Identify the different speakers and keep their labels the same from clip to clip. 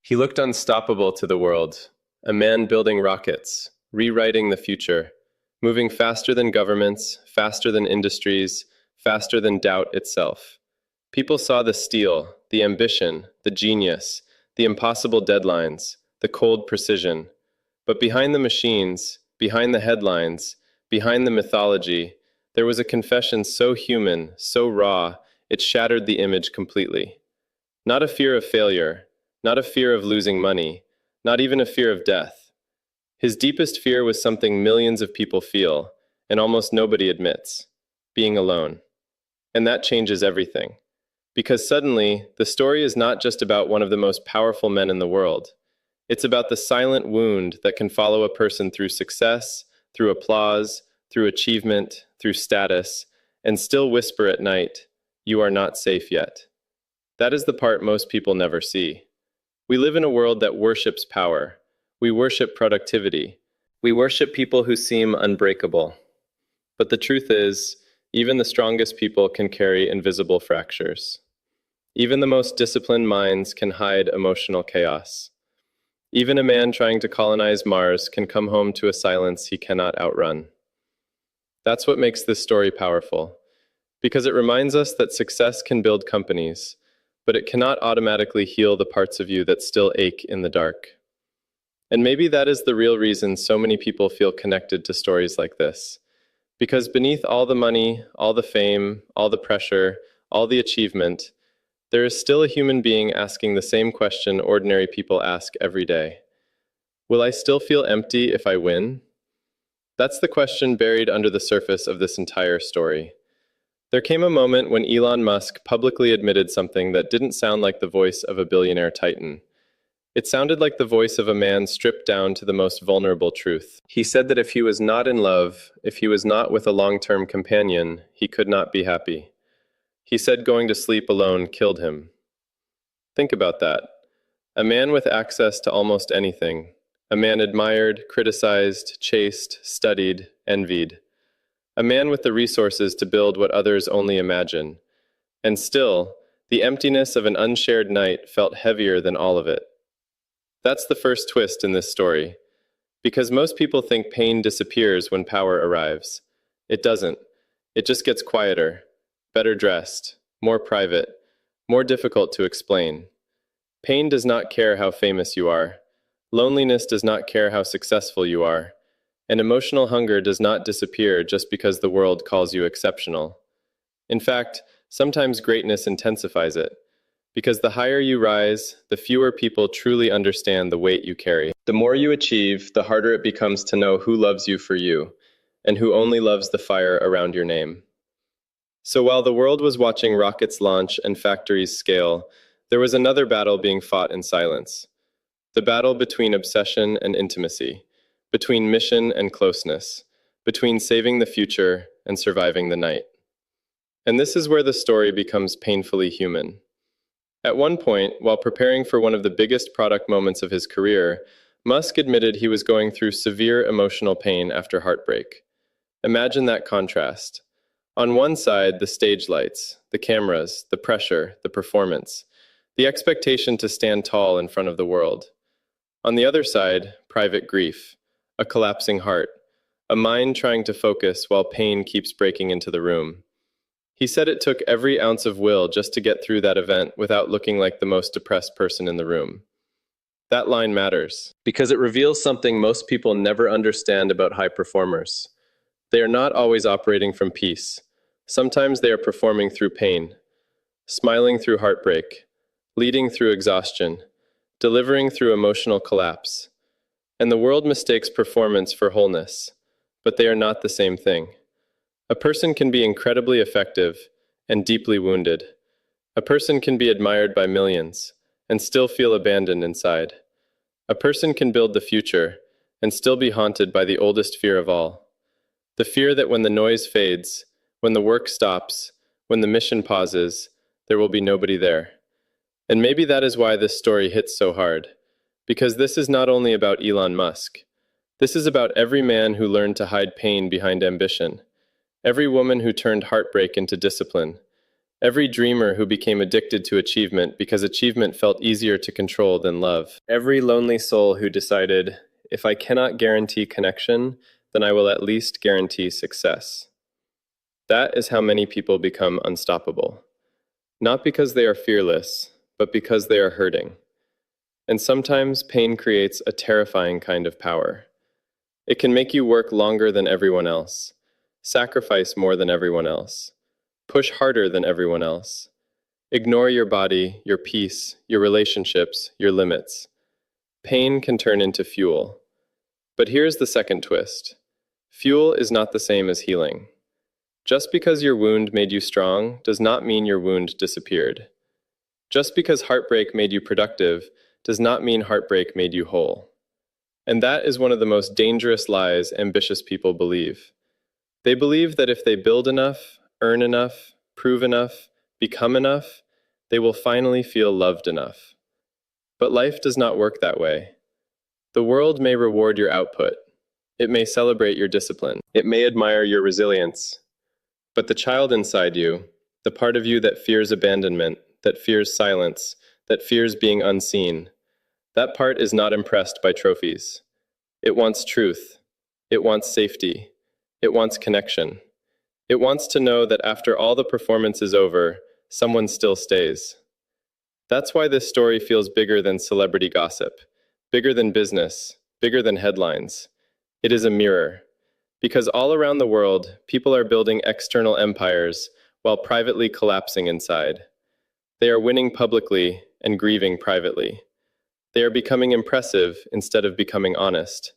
Speaker 1: He looked unstoppable to the world, a man building rockets, rewriting the future, moving faster than governments, faster than industries, faster than doubt itself. People saw the steel, the ambition, the genius, the impossible deadlines, the cold precision. But behind the machines, behind the headlines, behind the mythology, there was a confession so human, so raw, it shattered the image completely. Not a fear of failure, not a fear of losing money, not even a fear of death. His deepest fear was something millions of people feel, and almost nobody admits: being alone. And that changes everything. Because suddenly, the story is not just about one of the most powerful men in the world. It's about the silent wound that can follow a person through success, through applause, through achievement, through status, and still whisper at night, "You are not safe yet." That is the part most people never see. We live in a world that worships power. We worship productivity. We worship people who seem unbreakable. But the truth is, even the strongest people can carry invisible fractures. Even the most disciplined minds can hide emotional chaos. Even a man trying to colonize Mars can come home to a silence he cannot outrun. That's what makes this story powerful, because it reminds us that success can build companies, but it cannot automatically heal the parts of you that still ache in the dark. And maybe that is the real reason so many people feel connected to stories like this. Because beneath all the money, all the fame, all the pressure, all the achievement, there is still a human being asking the same question ordinary people ask every day. Will I still feel empty if I win? That's the question buried under the surface of this entire story. There came a moment when Elon Musk publicly admitted something that didn't sound like the voice of a billionaire titan. It sounded like the voice of a man stripped down to the most vulnerable truth. He said that if he was not in love, if he was not with a long-term companion, he could not be happy. He said going to sleep alone killed him. Think about that. A man with access to almost anything. A man admired, criticized, chased, studied, envied. A man with the resources to build what others only imagine. And still, the emptiness of an unshared night felt heavier than all of it. That's the first twist in this story. Because most people think pain disappears when power arrives. It doesn't. It just gets quieter, better dressed, more private, more difficult to explain. Pain does not care how famous you are. Loneliness does not care how successful you are. And emotional hunger does not disappear just because the world calls you exceptional. In fact, sometimes greatness intensifies it. Because the higher you rise, the fewer people truly understand the weight you carry. The more you achieve, the harder it becomes to know who loves you for you, and who only loves the fire around your name. So while the world was watching rockets launch and factories scale, there was another battle being fought in silence. The battle between obsession and intimacy, between mission and closeness, between saving the future and surviving the night. And this is where the story becomes painfully human. At one point, while preparing for one of the biggest product moments of his career, Musk admitted he was going through severe emotional pain after heartbreak. Imagine that contrast. On one side, the stage lights, the cameras, the pressure, the performance, the expectation to stand tall in front of the world. On the other side, private grief, a collapsing heart, a mind trying to focus while pain keeps breaking into the room. He said it took every ounce of will just to get through that event without looking like the most depressed person in the room. That line matters, because it reveals something most people never understand about high performers. They are not always operating from peace. Sometimes they are performing through pain, smiling through heartbreak, leading through exhaustion, delivering through emotional collapse. And the world mistakes performance for wholeness, but they are not the same thing. A person can be incredibly effective and deeply wounded. A person can be admired by millions and still feel abandoned inside. A person can build the future and still be haunted by the oldest fear of all. The fear that when the noise fades, when the work stops, when the mission pauses, there will be nobody there. And maybe that is why this story hits so hard. Because this is not only about Elon Musk. This is about every man who learned to hide pain behind ambition. Every woman who turned heartbreak into discipline. Every dreamer who became addicted to achievement because achievement felt easier to control than love. Every lonely soul who decided, if I cannot guarantee connection, then I will at least guarantee success. That is how many people become unstoppable. Not because they are fearless, but because they are hurting. And sometimes pain creates a terrifying kind of power. It can make you work longer than everyone else, sacrifice more than everyone else, push harder than everyone else. Ignore your body, your peace, your relationships, your limits. Pain can turn into fuel. But here's the second twist. Fuel is not the same as healing. Just because your wound made you strong does not mean your wound disappeared. Just because heartbreak made you productive does not mean heartbreak made you whole. And that is one of the most dangerous lies ambitious people believe. They believe that if they build enough, earn enough, prove enough, become enough, they will finally feel loved enough. But life does not work that way. The world may reward your output. It may celebrate your discipline. It may admire your resilience. But the child inside you, the part of you that fears abandonment, that fears silence, that fears being unseen, that part is not impressed by trophies. It wants truth. It wants safety. It wants connection. It wants to know that after all the performance is over, someone still stays. That's why this story feels bigger than celebrity gossip, bigger than business, bigger than headlines. It is a mirror. Because all around the world, people are building external empires while privately collapsing inside. They are winning publicly and grieving privately. They are becoming impressive instead of becoming honest.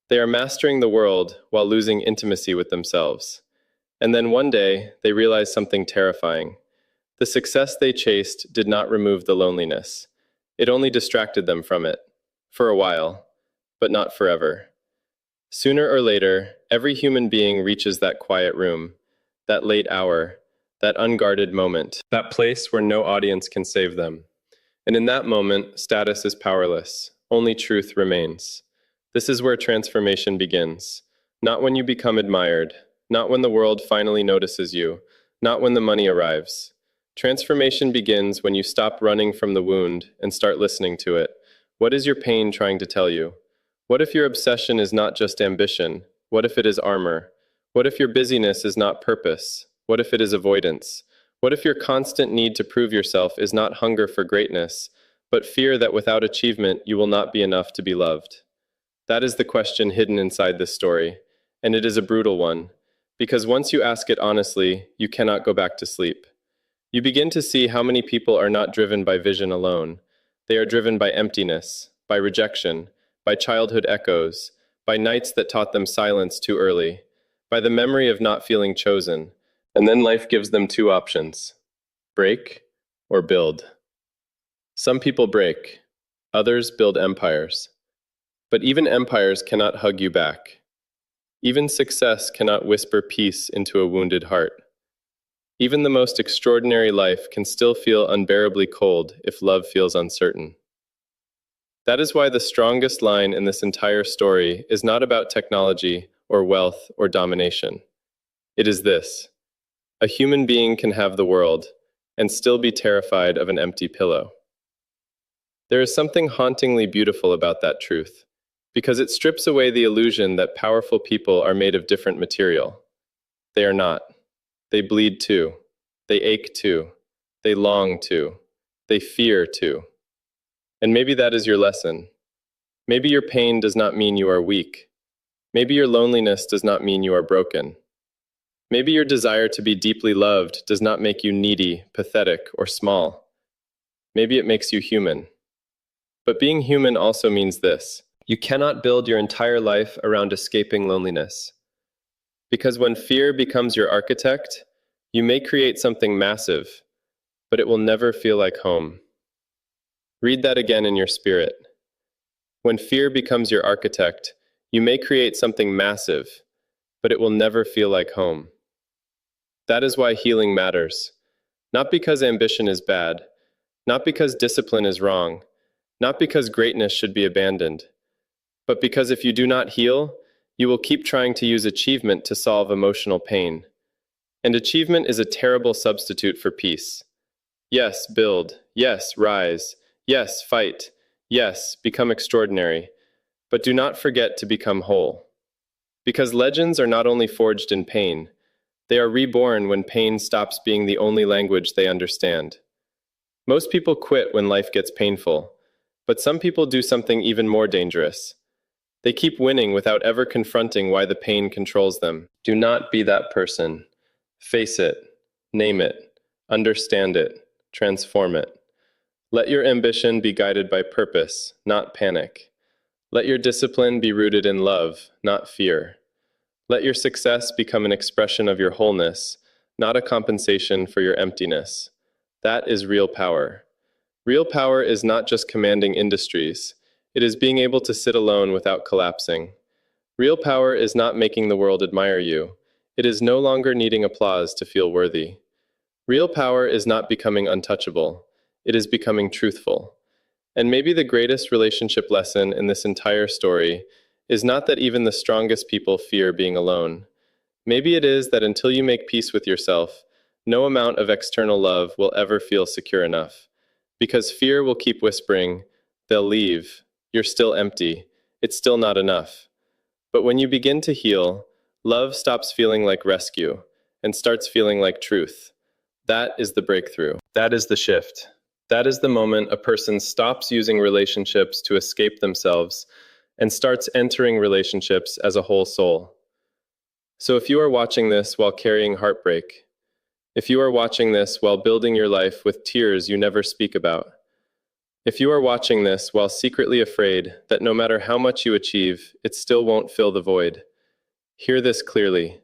Speaker 1: They are mastering the world while losing intimacy with themselves. And then one day, they realize something terrifying. The success they chased did not remove the loneliness. It only distracted them from it. For a while, but not forever. Sooner or later, every human being reaches that quiet room, that late hour, that unguarded moment, that place where no audience can save them. And in that moment, status is powerless. Only truth remains. This is where transformation begins. Not when you become admired, not when the world finally notices you, not when the money arrives. Transformation begins when you stop running from the wound and start listening to it. What is your pain trying to tell you? What if your obsession is not just ambition? What if it is armor? What if your busyness is not purpose? What if it is avoidance? What if your constant need to prove yourself is not hunger for greatness, but fear that without achievement you will not be enough to be loved? That is the question hidden inside this story, and it is a brutal one, because once you ask it honestly, you cannot go back to sleep. You begin to see how many people are not driven by vision alone. They are driven by emptiness, by rejection, by childhood echoes, by nights that taught them silence too early, by the memory of not feeling chosen. And then life gives them two options: break or build. Some people break, others build empires. But even empires cannot hug you back. Even success cannot whisper peace into a wounded heart. Even the most extraordinary life can still feel unbearably cold if love feels uncertain. That is why the strongest line in this entire story is not about technology or wealth or domination. It is this: a human being can have the world and still be terrified of an empty pillow. There is something hauntingly beautiful about that truth, because it strips away the illusion that powerful people are made of different material. They are not. They bleed too. They ache too. They long too. They fear too. And maybe that is your lesson. Maybe your pain does not mean you are weak. Maybe your loneliness does not mean you are broken. Maybe your desire to be deeply loved does not make you needy, pathetic, or small. Maybe it makes you human. But being human also means this: you cannot build your entire life around escaping loneliness. Because when fear becomes your architect, you may create something massive, but it will never feel like home. Read that again in your spirit. When fear becomes your architect, you may create something massive, but it will never feel like home. That is why healing matters. Not because ambition is bad, not because discipline is wrong, not because greatness should be abandoned, but because if you do not heal, you will keep trying to use achievement to solve emotional pain. And achievement is a terrible substitute for peace. Yes, build. Yes, rise. Yes, fight. Yes, become extraordinary. But do not forget to become whole. Because legends are not only forged in pain, they are reborn when pain stops being the only language they understand. Most people quit when life gets painful, but some people do something even more dangerous. They keep winning without ever confronting why the pain controls them. Do not be that person. Face it, name it, understand it, transform it. Let your ambition be guided by purpose, not panic. Let your discipline be rooted in love, not fear. Let your success become an expression of your wholeness, not a compensation for your emptiness. That is real power. Real power is not just commanding industries. It is being able to sit alone without collapsing. Real power is not making the world admire you. It is no longer needing applause to feel worthy. Real power is not becoming untouchable. It is becoming truthful. And maybe the greatest relationship lesson in this entire story is not that even the strongest people fear being alone. Maybe it is that until you make peace with yourself, no amount of external love will ever feel secure enough. Because fear will keep whispering, they'll leave, you're still empty, it's still not enough. But when you begin to heal, love stops feeling like rescue and starts feeling like truth. That is the breakthrough. That is the shift. That is the moment a person stops using relationships to escape themselves and starts entering relationships as a whole soul. So if you are watching this while carrying heartbreak, if you are watching this while building your life with tears you never speak about, if you are watching this while secretly afraid that no matter how much you achieve, it still won't fill the void, hear this clearly.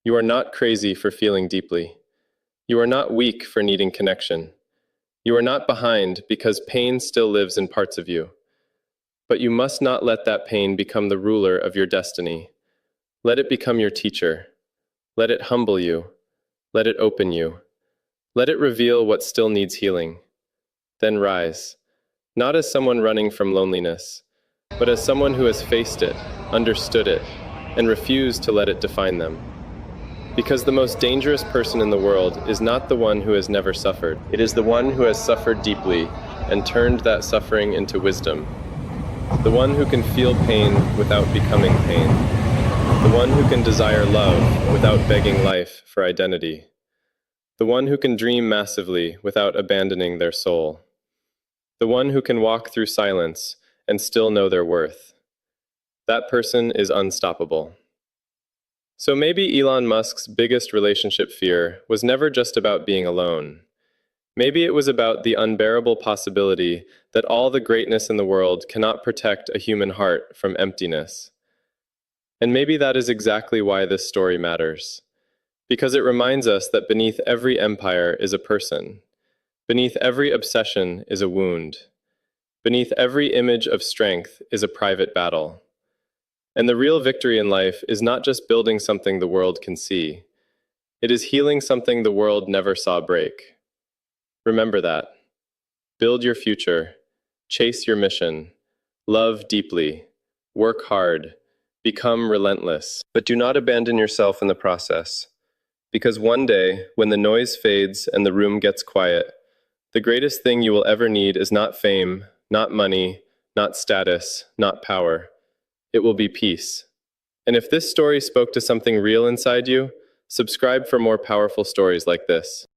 Speaker 1: You are not crazy for feeling deeply. You are not weak for needing connection. You are not behind because pain still lives in parts of you. But you must not let that pain become the ruler of your destiny. Let it become your teacher. Let it humble you. Let it open you. Let it reveal what still needs healing. Then rise, not as someone running from loneliness, but as someone who has faced it, understood it, and refused to let it define them. Because the most dangerous person in the world is not the one who has never suffered. It is the one who has suffered deeply and turned that suffering into wisdom. The one who can feel pain without becoming pain. The one who can desire love without begging life for identity. The one who can dream massively without abandoning their soul. The one who can walk through silence and still know their worth. That person is unstoppable. So maybe Elon Musk's biggest relationship fear was never just about being alone. Maybe it was about the unbearable possibility that all the greatness in the world cannot protect a human heart from emptiness. And maybe that is exactly why this story matters. Because it reminds us that beneath every empire is a person. Beneath every obsession is a wound. Beneath every image of strength is a private battle. And the real victory in life is not just building something the world can see. It is healing something the world never saw break. Remember that. Build your future. Chase your mission. Love deeply. Work hard. Become relentless. But do not abandon yourself in the process. Because one day, when the noise fades and the room gets quiet, the greatest thing you will ever need is not fame, not money, not status, not power. It will be peace. And if this story spoke to something real inside you, subscribe for more powerful stories like this.